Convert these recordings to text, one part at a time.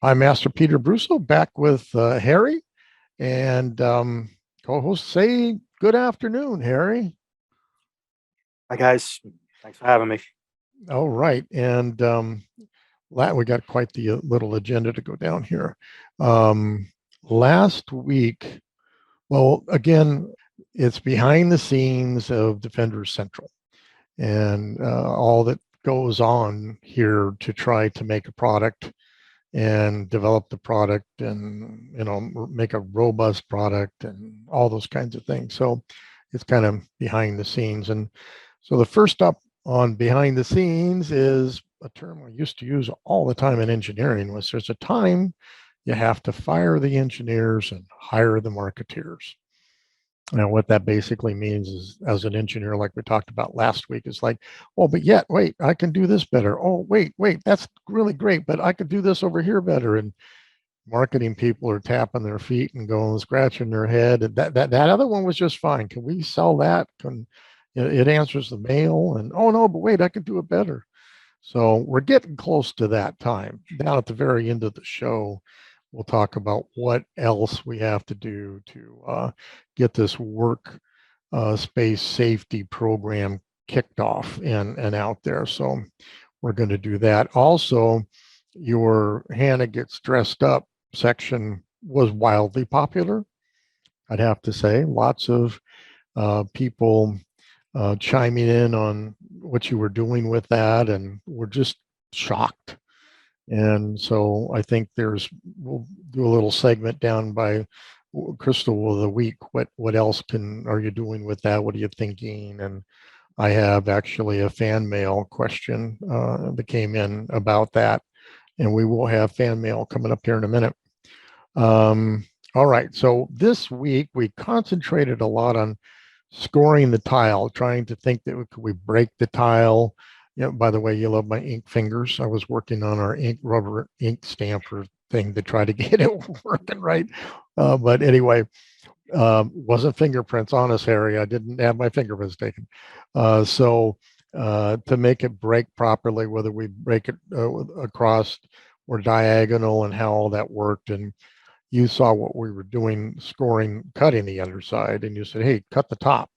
I'm Master Peter Brusso, back with Harry and co-host. Say good afternoon, Harry. Hi guys, thanks for having me. All right, and we got quite the little agenda to go down here. Um, Last week, well, again, it's behind the scenes of Defenders Central and all that goes on here to try to make a product and develop the product and make a robust product and all those kinds of things. So it's kind of behind the scenes. And so the first up on behind the scenes is a term I used to use all the time in engineering. Was there's a time you have to fire the engineers and hire the marketeers. Now, what that basically means is, as an engineer, like we talked about last week, is like, oh, but yet, wait, I can do this better. Oh, wait, that's really great, but I could do this over here better. And marketing people are tapping their feet and going, scratching their head. And that other one was just fine. Can we sell that? Can it answers the mail? And oh no, but wait, I could do it better. So we're getting close to that time. Down at the very end of the show, we'll talk about what else we have to do to get this work space safety program kicked off and out there. So we're going to do that. Also, your Hannah Gets Dressed Up section was wildly popular. I'd have to say, lots of people chiming in on what you were doing with that, and we're just shocked. And so I think we'll do a little segment down by Crystal of the Week. What else are you doing with that? What are you thinking? And I have actually a fan mail question that came in about that, and we will have fan mail coming up here in a minute. All right, so this week we concentrated a lot on scoring the tile, trying to think that could we break the tile. By the way, you love my ink fingers. I was working on our rubber ink stamper thing to try to get it working right. But anyway, wasn't fingerprints on us, Harry. I didn't have my fingerprints taken. So to make it break properly, whether we break it across or diagonal and how all that worked. And you saw what we were doing, cutting the underside, and you said, hey, cut the top.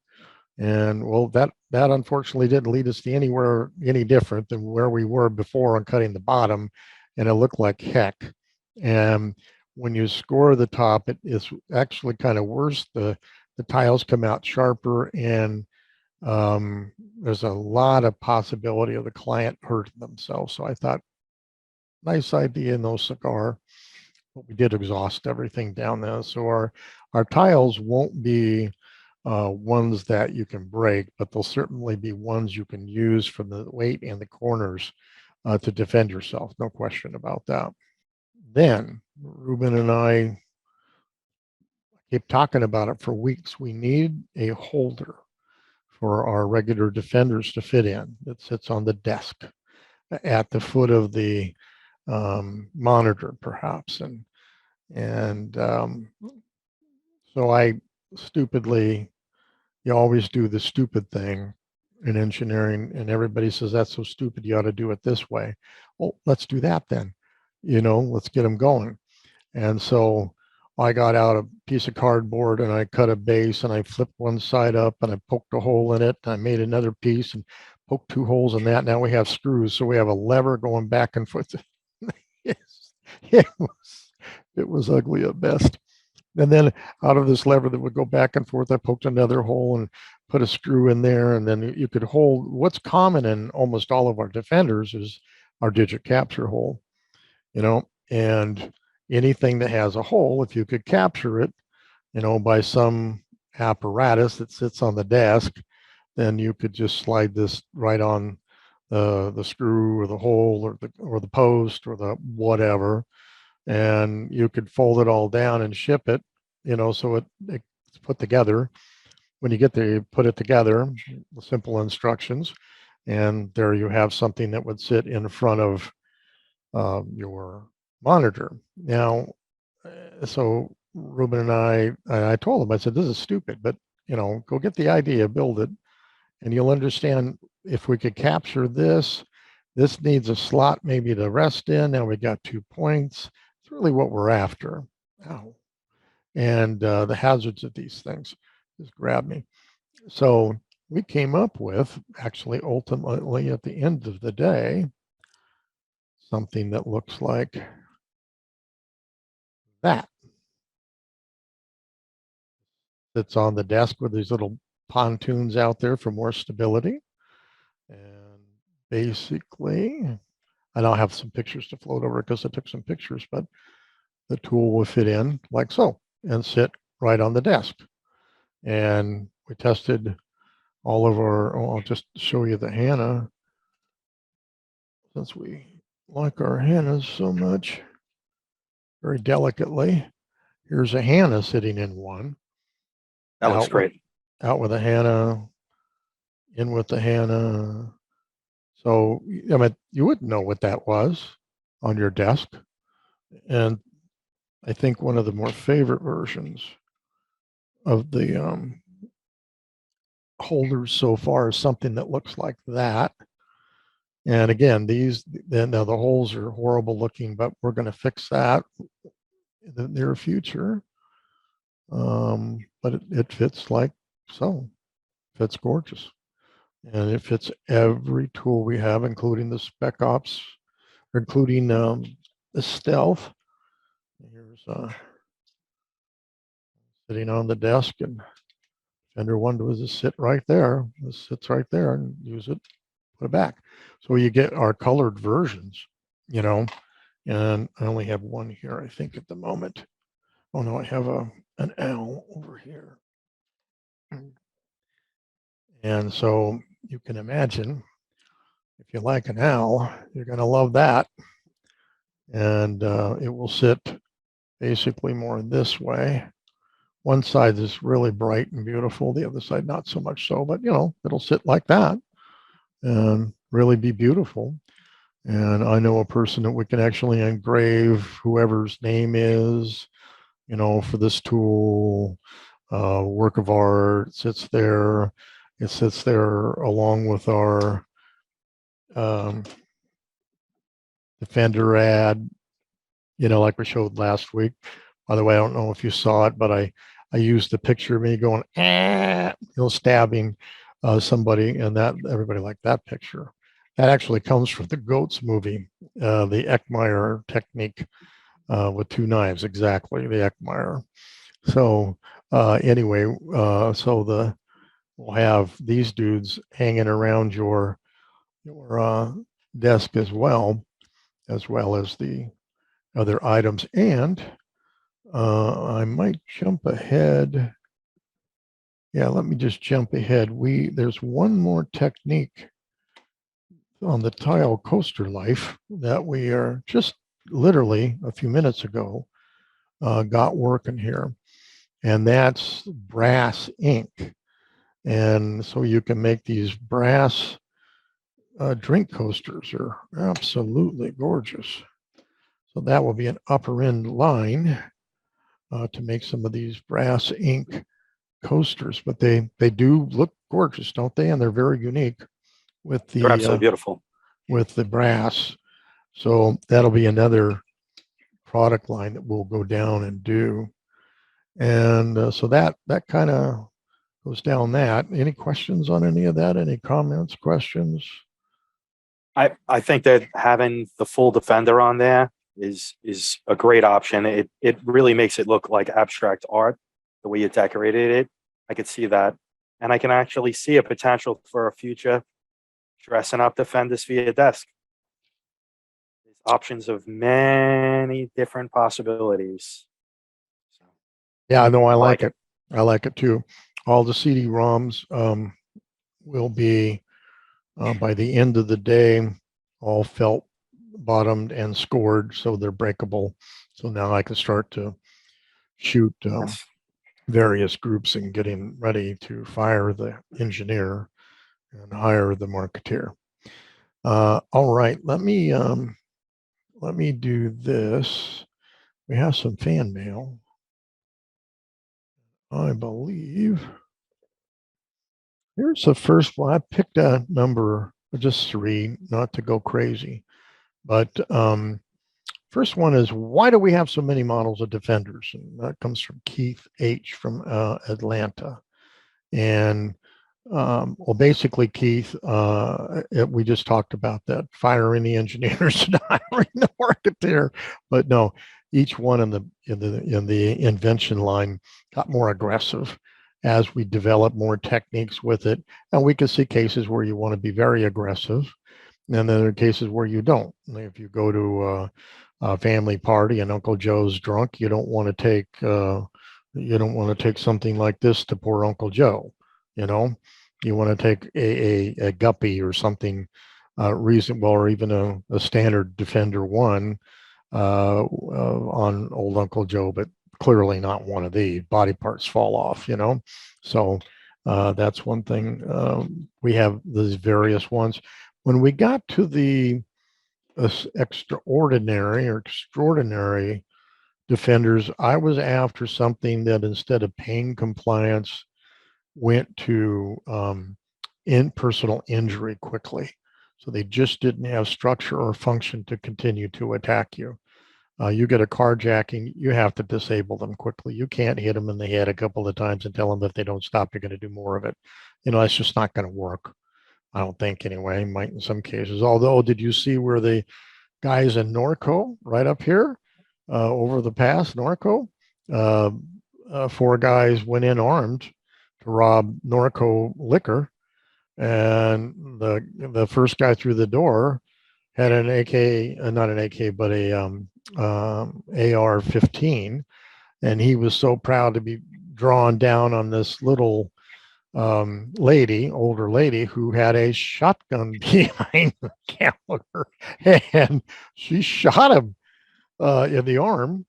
And well, that unfortunately didn't lead us to anywhere any different than where we were before on cutting the bottom, and it looked like heck. And when you score the top, it is actually kind of worse. The tiles come out sharper, and there's a lot of possibility of the client hurting themselves. So I thought, nice idea, no cigar. But we did exhaust everything down there. So our tiles won't be ones that you can break, but they'll certainly be ones you can use from the weight and the corners to defend yourself. No question about that. Then Ruben and I keep talking about it for weeks. We need a holder for our regular defenders to fit in that sits on the desk at the foot of the monitor, perhaps. And so I stupidly, you always do the stupid thing in engineering, and everybody says that's so stupid, you ought to do it this way. Well, let's do that then. Let's get them going. And so I got out a piece of cardboard and I cut a base and I flipped one side up and I poked a hole in it. I made another piece and poked two holes in that. Now we have screws. So we have a lever going back and forth. Yes, it was ugly at best. And then out of this lever that would go back and forth, I poked another hole and put a screw in there. And then you could hold, what's common in almost all of our defenders is our digit capture hole, and anything that has a hole, if you could capture it, by some apparatus that sits on the desk, then you could just slide this right on the screw or the hole or the post or the whatever, and you could fold it all down and ship it, so it's put together. When you get there, you put it together, simple instructions, and there you have something that would sit in front of your monitor. Now, so Ruben and I told him, I said, this is stupid, but go get the idea, build it, and you'll understand if we could capture this. This needs a slot maybe to rest in. Now we got 2 points. It's really what we're after. Ow. And the hazards of these things just grab me. So we came up with, actually, ultimately, at the end of the day, something that looks like that. That's on the desk with these little pontoons out there for more stability. And basically, and I'll have some pictures to float over because I took some pictures, but the tool will fit in like so and sit right on the desk. And we tested all of our, I'll just show you the Hannah, since we like our Hannahs so much, very delicately. Here's a Hannah sitting in one, That looks great. out with a Hannah, in with the Hannah. So, I mean, you wouldn't know what that was on your desk. And I think one of the more favorite versions of the holders so far is something that looks like that. And again, now the holes are horrible looking, but we're going to fix that in the near future. But it fits like so. Fits gorgeous. And it fits every tool we have, including the Spec Ops, including the Stealth. Here's sitting on the desk, and Fender one was to sit right there. This sits right there and use it, put it back. So you get our colored versions, you know, and I only have one here, I think, at the moment. Oh no, I have an L over here. And so you can imagine, if you like an L, you're going to love that. And it will sit basically more this way. One side is really bright and beautiful, the other side not so much so, but it'll sit like that and really be beautiful. And I know a person that we can actually engrave whoever's name is, for this tool, work of art sits there. It sits there along with our Defender ad, like we showed last week. By the way, I don't know if you saw it, but I used the picture of me going, stabbing somebody, and that everybody liked that picture. That actually comes from the Goats movie, the Eckmeyer technique with two knives, exactly, the Eckmeyer. So anyway, we'll have these dudes hanging around your desk as well as the other items. And I might jump ahead. Yeah, let me just jump ahead. There's one more technique on the tile coaster life that we are just literally a few minutes ago got working here, and that's brass ink. And so you can make these brass drink coasters. Are absolutely gorgeous. So that will be an upper end line to make some of these brass ink coasters, but they do look gorgeous, don't they? And they're very unique with They're absolutely beautiful. With the brass. So that'll be another product line that we'll go down and do. And so that kind of goes down that. Any questions on any of that? Any comments, questions? I think that having the full Defender on there is a great option. It really makes it look like abstract art, the way you decorated it. I could see that. And I can actually see a potential for a future dressing up Defenders for your desk. There's options of many different possibilities. So, yeah, I know. I like it. I like it too. All the CD-ROMs will be, by the end of the day, all felt bottomed and scored, so they're breakable. So now I can start to shoot yes. various groups and getting ready to fire the engineer and hire the marketeer. All right, let me do this. We have some fan mail, I believe. Here's the first one. I picked a number, just 3, not to go crazy, but First one is, why do we have so many models of Defenders? And that comes from Keith H. from Atlanta. And well, basically, Keith, we just talked about that, firing the engineers and hiring the marketeer. But no, each one in the invention line got more aggressive as we developed more techniques with it. And we can see cases where you want to be very aggressive, and then there are cases where you don't. If you go to a family party and Uncle Joe's drunk, you don't want to take something like this to poor Uncle Joe. You know, you want to take a guppy or something reasonable, or even a standard Defender one on old Uncle Joe, but clearly not one of these. Body parts fall off, So that's one thing. We have these various ones. When we got to the extraordinary Defenders, I was after something that, instead of pain compliance, went to personal injury quickly. So they just didn't have structure or function to continue to attack you. You get a carjacking, you have to disable them quickly. You can't hit them in the head a couple of times and tell them if they don't stop, you're going to do more of it. That's just not going to work. I don't think, anyway. Might in some cases. Although, did you see where the guys in Norco, right up here, over the pass, Norco, 4 guys went in armed to rob Norco liquor, and the first guy through the door had an AK, not an AK, but a AR-15, and he was so proud to be drawn down on this little older lady, who had a shotgun behind the counter, and she shot him in the arm,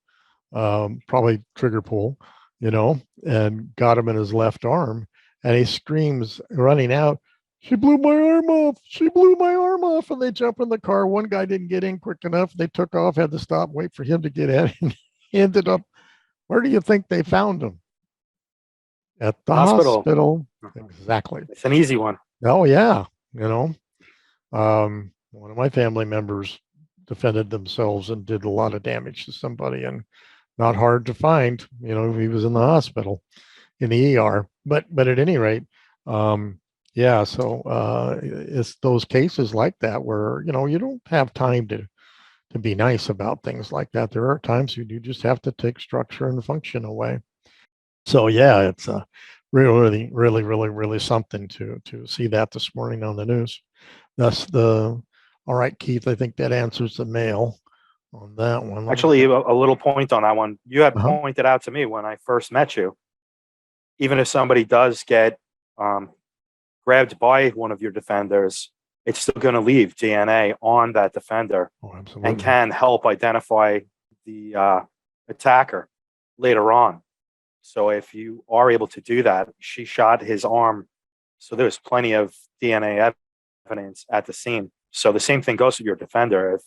probably trigger pull, and got him in his left arm. And he screams, running out, "She blew my arm off! She blew my arm off!" And they jump in the car. One guy didn't get in quick enough. They took off, had to stop, wait for him to get in. And he ended up, where do you think they found him? At the hospital. Exactly. It's an easy one. Oh, yeah. One of my family members defended themselves and did a lot of damage to somebody, and not hard to find. He was in the hospital, in the ER. But at any rate, yeah. So it's those cases like that where you don't have time to be nice about things like that. There are times you do just have to take structure and function away. So yeah, it's really, really, really, really something to see that this morning on the news. All right, Keith, I think that answers the mail on that one. Actually, a little point on that one. You had pointed out to me when I first met you, even if somebody does get grabbed by one of your Defenders, it's still going to leave DNA on that Defender, and can help identify the attacker later on. So if you are able to do that, she shot his arm, so there's plenty of DNA evidence at the scene. So the same thing goes with your Defender. If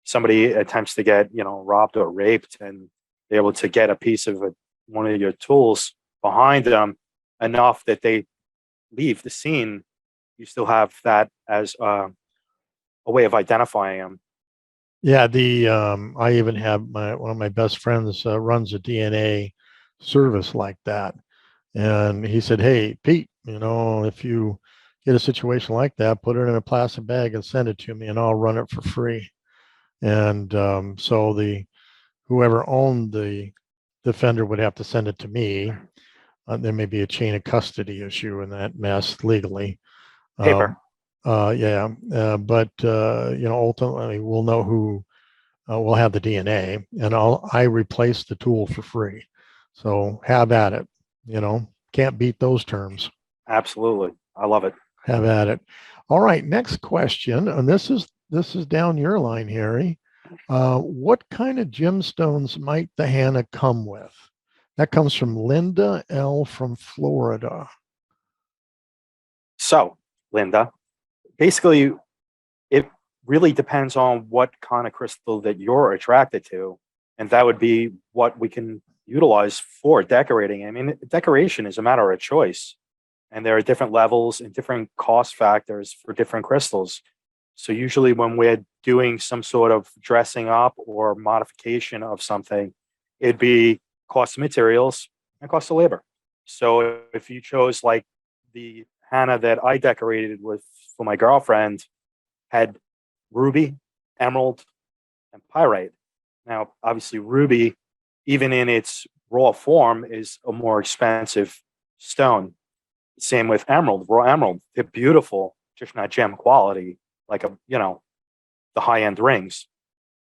somebody attempts to get robbed or raped, and they're able to get a piece of one of your tools behind them enough that they leave the scene, you still have that as a way of identifying them. Yeah, I even have one of my best friends runs a DNA service like that, and he said, "Hey, Pete, if you get a situation like that, put it in a plastic bag and send it to me, and I'll run it for free." And so whoever owned the Defender would have to send it to me. There may be a chain of custody issue in that mess legally. Paper. Yeah, but ultimately we'll know who will have the DNA, and I replace the tool for free. So have at it. Can't beat those terms. Absolutely, I love it. Have at it. All right, next question, and this is down your line, Harry. What kind of gemstones might the Hannah come with? That comes from Linda L. from Florida. So, Linda, basically, it really depends on what kind of crystal that you're attracted to, and that would be what we can utilize for decorating. I mean, decoration is a matter of choice, and there are different levels and different cost factors for different crystals. So usually when we're doing some sort of dressing up or modification of something, it'd be cost of materials and cost of labor. So if you chose like the Hannah that I decorated with for my girlfriend had ruby, emerald, and pyrite. Now, obviously, ruby, even in its raw form, is a more expensive stone. Same with emerald, raw emerald. They're beautiful, just not gem quality, like the high end rings.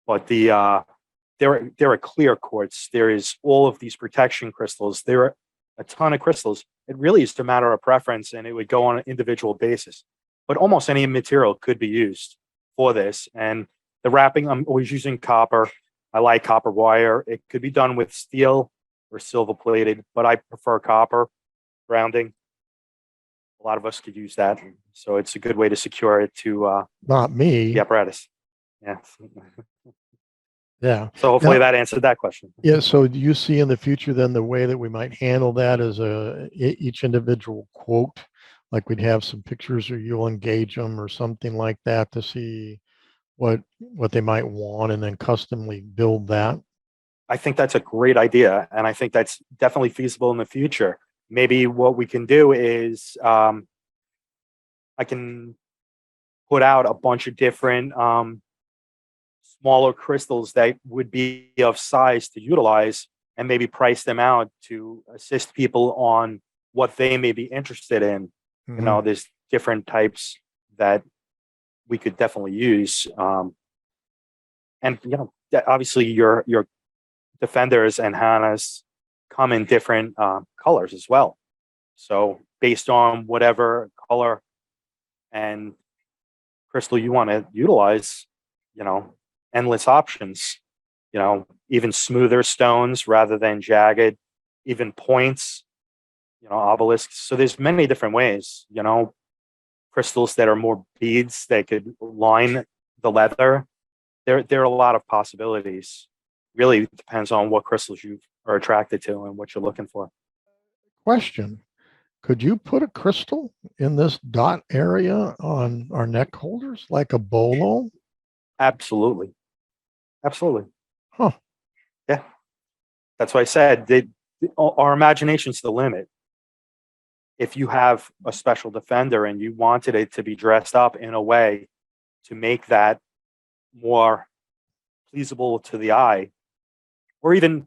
But there are clear quartz. There is all of these protection crystals. There are a ton of crystals. It really is a matter of preference, and it would go on an individual basis. But almost any material could be used for this. And the wrapping, I'm always using copper. I like copper wire. It could be done with steel or silver plated, but I prefer copper rounding. A lot of us could use that. So it's a good way to secure it to Not me. the apparatus. Yeah. Yeah. So hopefully Now, that answered that question. yeah. So do you see in the future then the way that we might handle that as each individual quote, like we'd have some pictures or you'll engage them or something like that to see what they might want and then customly build that? I think that's a great idea, and I think that's definitely feasible in the future. Maybe what we can do is I can put out a bunch of different smaller crystals that would be of size to utilize, and maybe price them out to assist people on what they may be interested in. Mhm. There's different types that we could definitely use, and obviously your defenders and Hannahs come in different colors as well. So based on whatever color and crystal you want to utilize, endless options, even smoother stones rather than jagged, even points, obelisks. So there's many different ways, crystals that are more beads that could line the leather. There are a lot of possibilities. Really depends on what crystals you are attracted to and what you're looking for. Question. Could you put a crystal in this dot area on our neck holders like a bolo? Absolutely. Absolutely. Huh. Yeah. That's why I said our imagination's the limit. If you have a special defender and you wanted it to be dressed up in a way to make that more pleasable to the eye, or even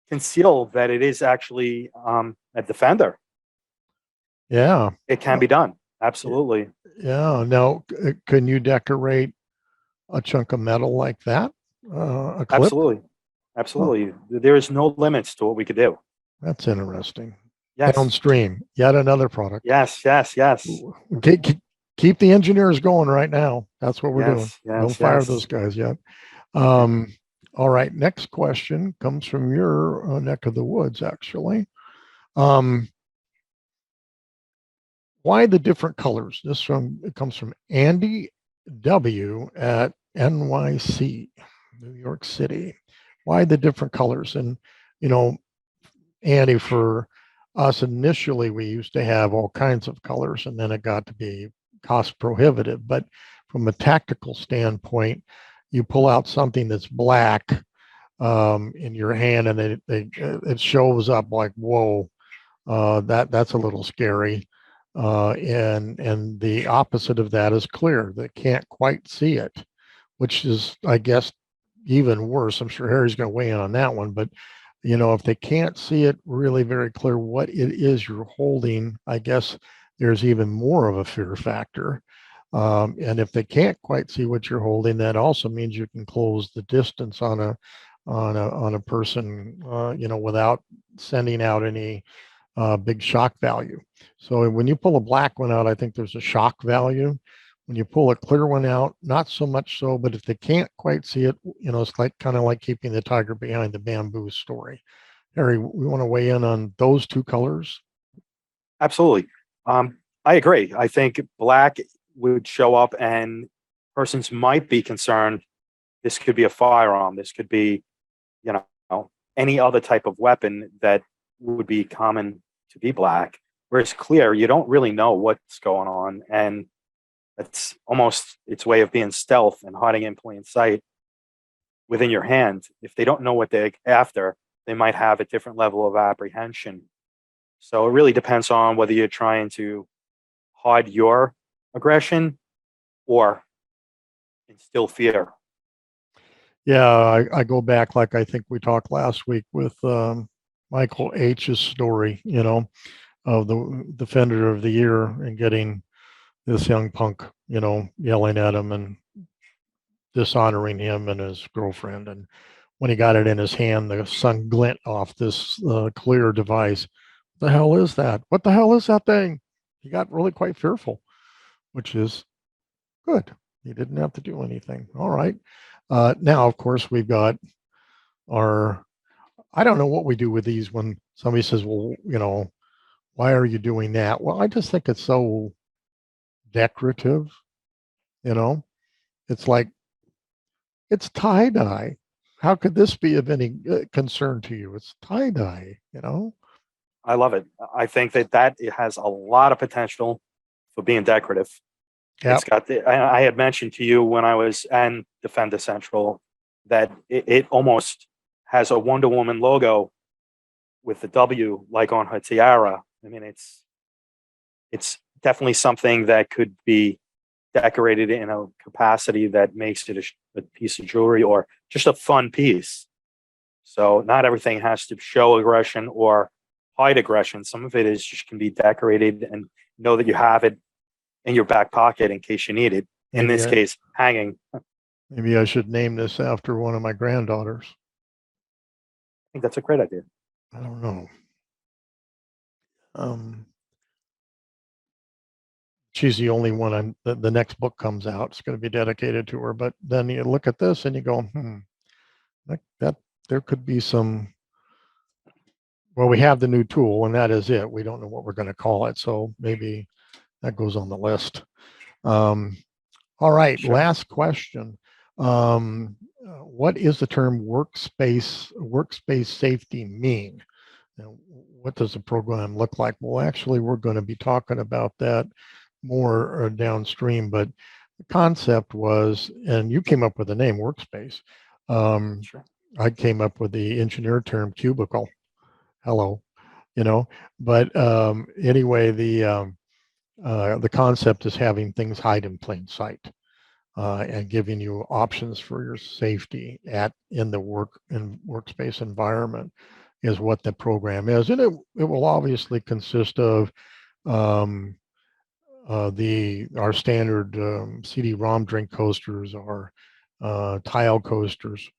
conceal that it is actually a defender, Yeah. it can be done. Absolutely. Yeah. Now, can you decorate a chunk of metal like that? A clip? Absolutely. Huh, Absolutely. There is no limits to what we could do. that's interesting. Yes. Downstream, yet another product. Yes. Yes. Yes. Keep the engineers going right now. That's what we're doing. Yes. Don't Yes. fire those Yes. guys yet. Um, all right. Next question comes from your neck of the woods, actually. Um, why the different colors? It comes from Andy W at NYC, New York City. Why the different colors? And you know, Andy, for us initially, we used to have all kinds of colors, and then it got to be cost prohibitive. But from a tactical standpoint, you pull out something that's black in your hand, and it shows up like, whoa, that's a little scary. And the opposite of that is clear. They can't quite see it, which is, I guess, even worse. I'm sure Harry's going to weigh in on that one, but if they can't see it really very clear what it is you're holding, I guess there's even more of a fear factor. And if they can't quite see what you're holding, that also means you can close the distance on a person, without sending out any big shock value. So when you pull a black one out, I think there's a shock value. When you pull a clear one out, not so much so, but if they can't quite see it, it's like kind of like keeping the tiger behind the bamboo story. Harry, we want to weigh in on those two colors. Absolutely. I agree. I think black would show up and persons might be concerned. This could be a firearm. This could be, you know, any other type of weapon that would be common to be black. Whereas clear, you don't really know what's going on. And That's almost its way of being stealth and hiding in plain sight within your hand. If they don't know what they're after, they might have a different level of apprehension. So it really depends on whether you're trying to hide your aggression or instill fear. Yeah, I go back, like I think we talked last week with Michael H's story, of the Defender of the Year and getting this young punk, yelling at him and dishonoring him and his girlfriend. And when he got it in his hand, the sun glint off this clear device. What the hell is that? What the hell is that thing? He got really quite fearful, which is good. He didn't have to do anything. All right. Now, of course, we've got our, I don't know what we do with these when somebody says, well, why are you doing that? Well, I just think it's so decorative, you know? It's like, it's tie dye. How could this be of any concern to you? It's tie dye. I love it. I think that it has a lot of potential for being decorative. It's Yep. got I had mentioned to you when I was in Defender Central that it almost has a Wonder Woman logo with the W like on her tiara. I mean, it's definitely something that could be decorated in a capacity that makes it a piece of jewelry or just a fun piece. So not everything has to show aggression or hide aggression. Some of it is just can be decorated and know that you have it in your back pocket in case you need it. In Maybe this I, case, hanging. I maybe I should name this after one of my granddaughters. think that's a great idea. I don't know. Um, she's the only one. The next book comes out. It's going to be dedicated to her. But then you look at this and you go, that there could be some. Well, we have the new tool, and that is it. We don't know what we're going to call it, so maybe that goes on the list. All right, Sure. last question. What is the term workspace safety mean? And what does the program look like? Well, actually, we're going to be talking about that more downstream, but the concept was, and you came up with the name workspace. Sure. I came up with the engineer term cubicle. Hello, you know, but anyway, the concept is having things hide in plain sight and giving you options for your safety in the workspace environment is what the program is, and it will obviously consist of um, our standard CD-ROM drink coasters, our tile coasters.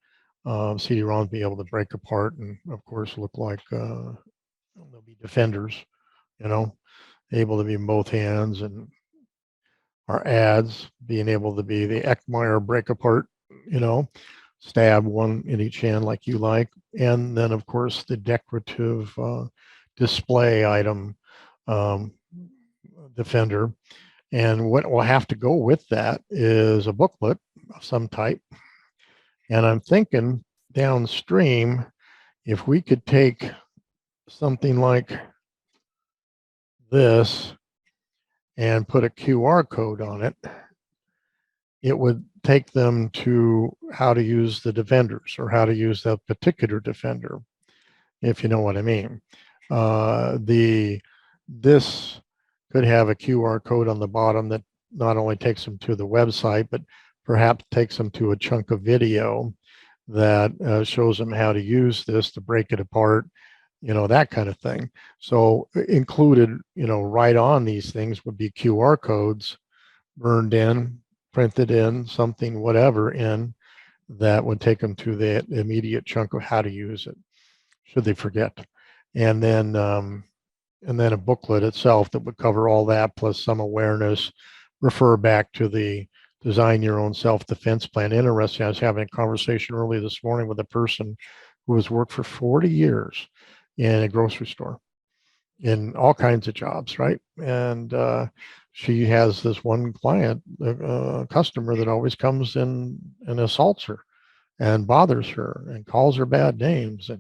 CD-ROMs be able to break apart and, of course, look like they'll be defenders, you know, able to be in both hands, and our ads being able to be the Eckmeyer break apart, stab one in each hand like you like. And then, of course, the decorative display item um, defender. And what will have to go with that is a booklet of some type. And I'm thinking downstream, if we could take something like this and put a QR code on it, it would take them to how to use the defenders or how to use that particular defender, if you know what I mean. This could have a QR code on the bottom that not only takes them to the website, but perhaps takes them to a chunk of video that shows them how to use this to break it apart, that kind of thing. So included, right on these things would be QR codes burned in, printed in, something, whatever in, that would take them to the immediate chunk of how to use it, should they forget. And then a booklet itself that would cover all that, plus some awareness, refer back to the design your own self-defense plan. Interesting, I was having a conversation early this morning with a person who has worked for 40 years in a grocery store in all kinds of jobs, right? And she has this one client, a customer that always comes in and assaults her and bothers her and calls her bad names.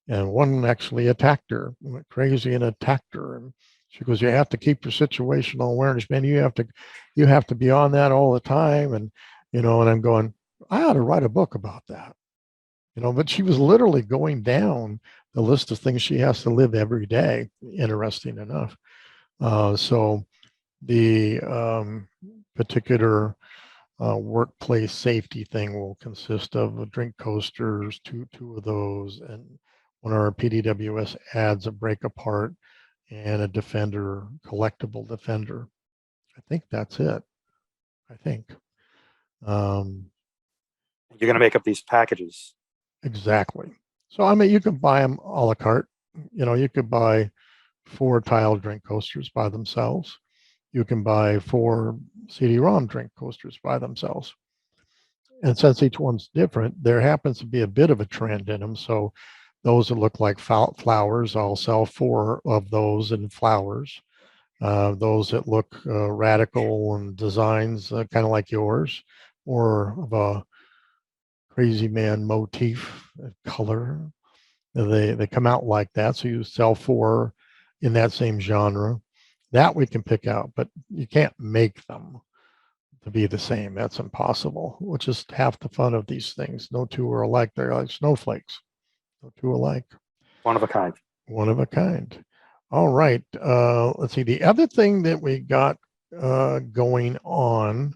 And one actually attacked her, went crazy and attacked her. She goes, you have to keep your situational awareness, man. You have to be on that all the time. And, and I'm going, I ought to write a book about that, but she was literally going down the list of things she has to live every day. Interesting enough. So the particular workplace safety thing will consist of drink coasters, two of those, and one of our PDWS adds a break apart and a defender, collectible defender. I think that's it. I think. You're going to make up these packages. Exactly. So, I mean, you can buy them a la carte. You could buy 4 tile drink coasters by themselves. You can buy 4 CD-ROM drink coasters by themselves. And since each one's different, there happens to be a bit of a trend in them. So those that look like flowers, I'll sell 4 of those in flowers. Those that look radical and designs kind of like yours, or of a crazy man motif color, they come out like that. So you sell 4 in that same genre. That we can pick out, but you can't make them to be the same. That's impossible, which is half the fun of these things. No two are alike. They're like snowflakes. No two alike. One of a kind. One of a kind. All right. Let's see. The other thing that we got going on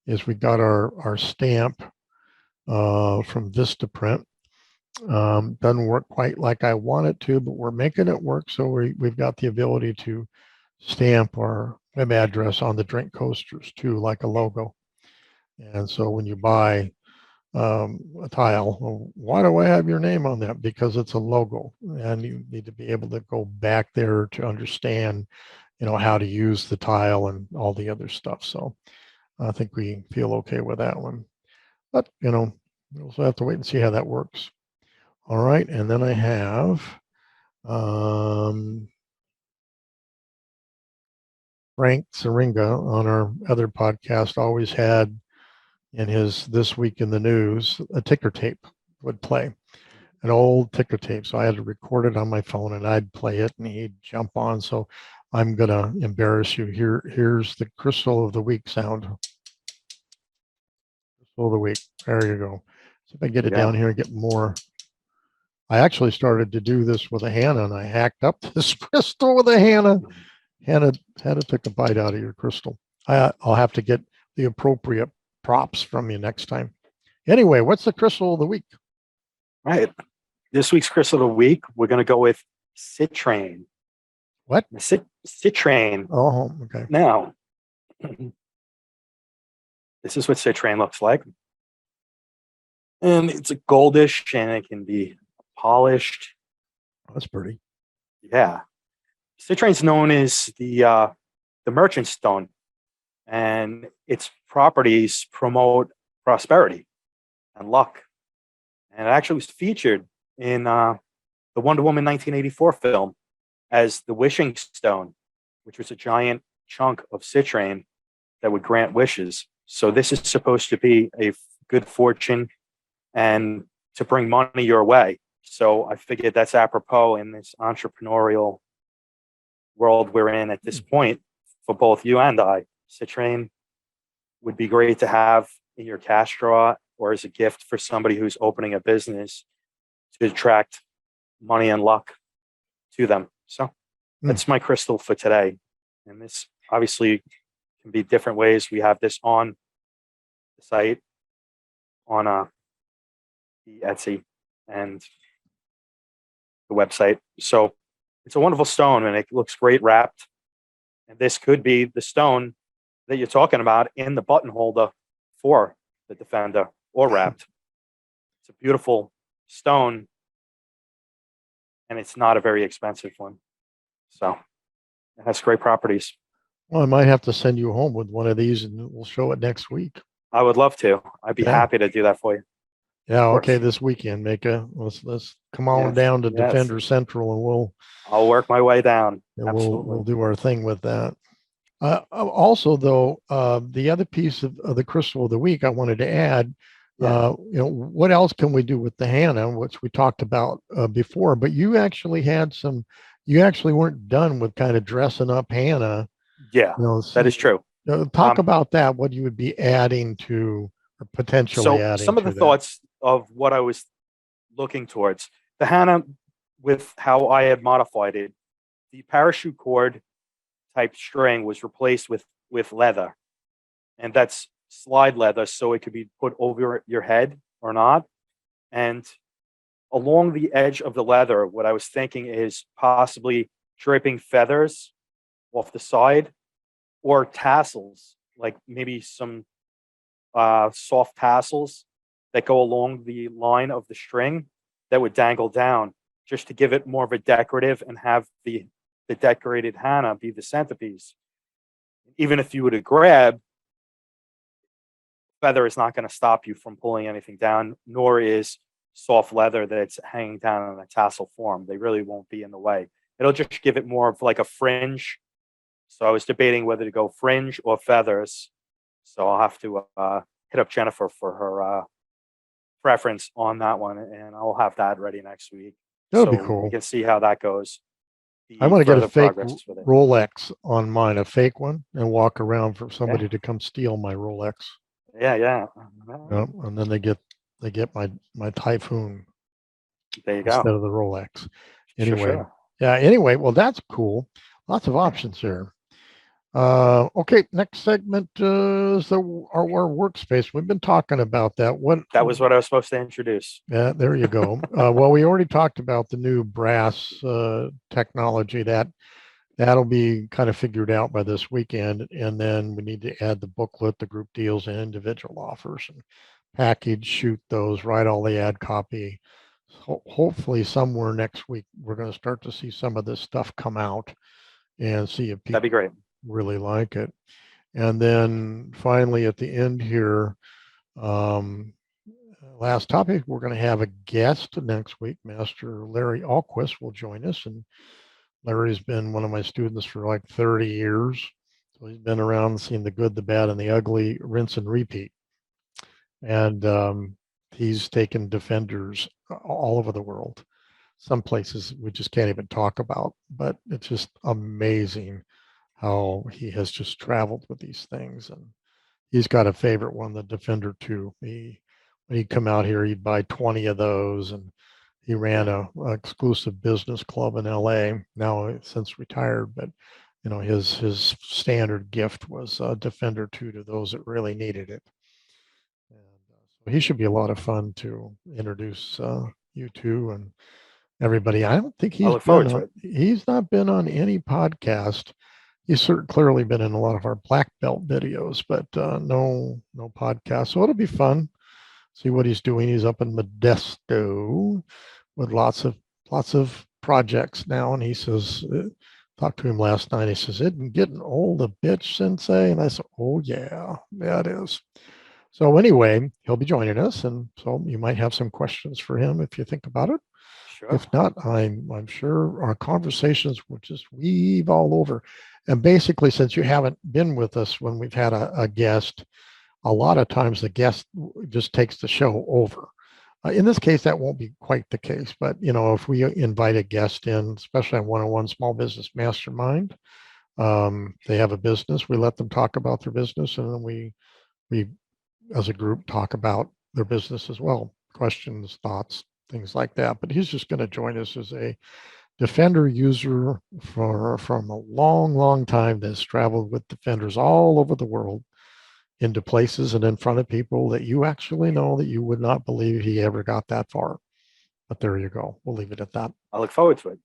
is we got our stamp from Vista Print. Doesn't work quite like I want it to, but we're making it work. So we've got the ability to stamp our web address on the drink coasters too, like a logo. And so when you buy a tile, well, why do I have your name on that? Because it's a logo, and you need to be able to go back there to understand, how to use the tile and all the other stuff. So I think we feel okay with that one. But, we also have to wait and see how that works. All right. And then I have Frank Syringa on our other podcast always had in his This Week in the News, a ticker tape would play, an old ticker tape. So I had to record it on my phone and I'd play it and he'd jump on. So I'm going to embarrass you. Here's the Crystal of the Week sound. Crystal of the Week. There you go. So if I get it down here and get more. I actually started to do this with a Hannah and I hacked up this crystal with a Hannah. Hannah took a bite out of your crystal. I'll have to get the appropriate props from you next time. Anyway, what's the crystal of the week? Right. This week's crystal of the week, we're going to go with citrane. What? Citrane. Oh, okay. Now, this is what citrane looks like. And it's a goldish and it can be polished. That's pretty. Yeah. Citrane's known as the merchant stone, and its properties promote prosperity and luck. And it actually was featured in the Wonder Woman 1984 film as the wishing stone, which was a giant chunk of citrane that would grant wishes. So this is supposed to be a good fortune and to bring money your way. So I figured that's apropos in this entrepreneurial world we're in at this point for both you and I. Citrane would be great to have in your cash drawer or as a gift for somebody who's opening a business to attract money and luck to them. So that's my crystal for today. And this obviously can be different ways. We have this on the site, on the Etsy and the website. So it's a wonderful stone and it looks great wrapped. And this could be the stone that you're talking about in the button holder for the Defender or wrapped. It's a beautiful stone and it's not a very expensive one. So it has great properties. Well, I might have to send you home with one of these and we'll show it next week. I would love to. I'd be happy to do that for you. Yeah, okay, this weekend, let's come on down to Defender Central and I'll work my way down. We'll do our thing with that. Also, though, the other piece of the crystal of the week I wanted to add, what else can we do with the Hannah, which we talked about before, but you actually had some you actually weren't done with kind of dressing up Hannah. Yeah, that is true. Talk about that, what you would be adding to, or potentially So adding some of the to that. thoughts of what I was looking towards the Hannah, with how I had modified it, the parachute cord type string was replaced with leather, and that's slide leather, so it could be put over your head or not. And along the edge of the leather, what I was thinking is possibly draping feathers off the side, or tassels, like maybe some soft tassels that go along the line of the string that would dangle down, just to give it more of a decorative and have the decorated Hannah be the centerpiece. Even if you were to grab, feather is not going to stop you from pulling anything down, nor is soft leather that's hanging down in a tassel form. They really won't be in the way. It'll just give it more of like a fringe. So I was debating whether to go fringe or feathers. So I'll have to hit up Jennifer for her preference on that one, and I'll have that ready next week. That would So be cool. we can see how that goes. I want to get a fake progress with it. Rolex on mine, a fake one, and walk around for somebody to come steal my Rolex. Yeah. Yep, and then they get my Typhoon There you go. instead of the Rolex. Anyway, Sure. yeah. Anyway, well, that's cool. Lots of options here. Okay, next segment is our workspace. We've been talking about that. That was what I was supposed to introduce. Yeah, there you go. Well, we already talked about the new brass technology. That'll be kind of figured out by this weekend, and then we need to add the booklet, the group deals, and individual offers, and package, shoot those, write all the ad copy. Hopefully, somewhere next week, we're going to start to see some of this stuff come out and see if people That'd be great. really like it. And then finally, at the end here, last topic, we're going to have a guest next week. Master Larry Ahlquist will join us, and Larry's been one of my students for like 30 years. So he's been around, seen the good, the bad, and the ugly, rinse and repeat. And he's taken defenders all over the world. Some places we just can't even talk about, but it's just amazing how he has just traveled with these things. And he's got a favorite one, the Defender 2. When he'd come out here, he'd buy 20 of those, and he ran a exclusive business club in LA, now since retired, but his standard gift was Defender 2 to those that really needed it. And so he should be a lot of fun to introduce you to and everybody. I don't think he's not been on any podcast. He's clearly been in a lot of our black belt videos, but no podcast. So it'll be fun. See what he's doing. He's up in Modesto with lots of projects now. And he says, talked to him last night. He says, "Isn't getting old a bitch, Sensei?" And I said, "Oh yeah, it is." So anyway, he'll be joining us, and so you might have some questions for him if you think about it. Sure. If not, I'm sure our conversations will just weave all over. And basically, since you haven't been with us when we've had a guest, a lot of times the guest just takes the show over. In this case, that won't be quite the case. But, if we invite a guest in, especially on 101 Small Business Mastermind, they have a business, we let them talk about their business, and then we as a group talk about their business as well. Questions, thoughts, things like that. But he's just going to join us as a Defender user from a long time that's traveled with Defenders all over the world, into places and in front of people that you actually know that you would not believe he ever got that far. But there you go. We'll leave it at that. I look forward to it.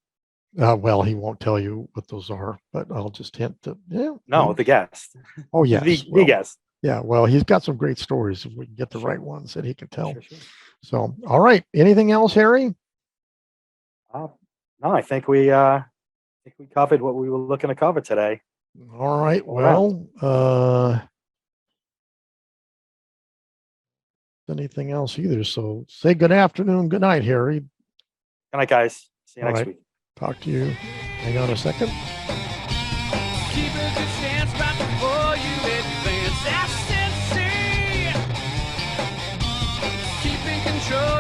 Well, he won't tell you what those are, but I'll just hint that. The guest. Oh, yes. The guest. Yeah, well, he's got some great stories if we can get the right ones that he can tell. Sure. So, all right. Anything else, Harry? No, I think we covered what we were looking to cover today. All right. Well, anything else either. So say good afternoon, good night, Harry. Good night, guys. See you next week. Talk to you. Hang on a second. Keep a good stance right before you advance. That's Keep in control.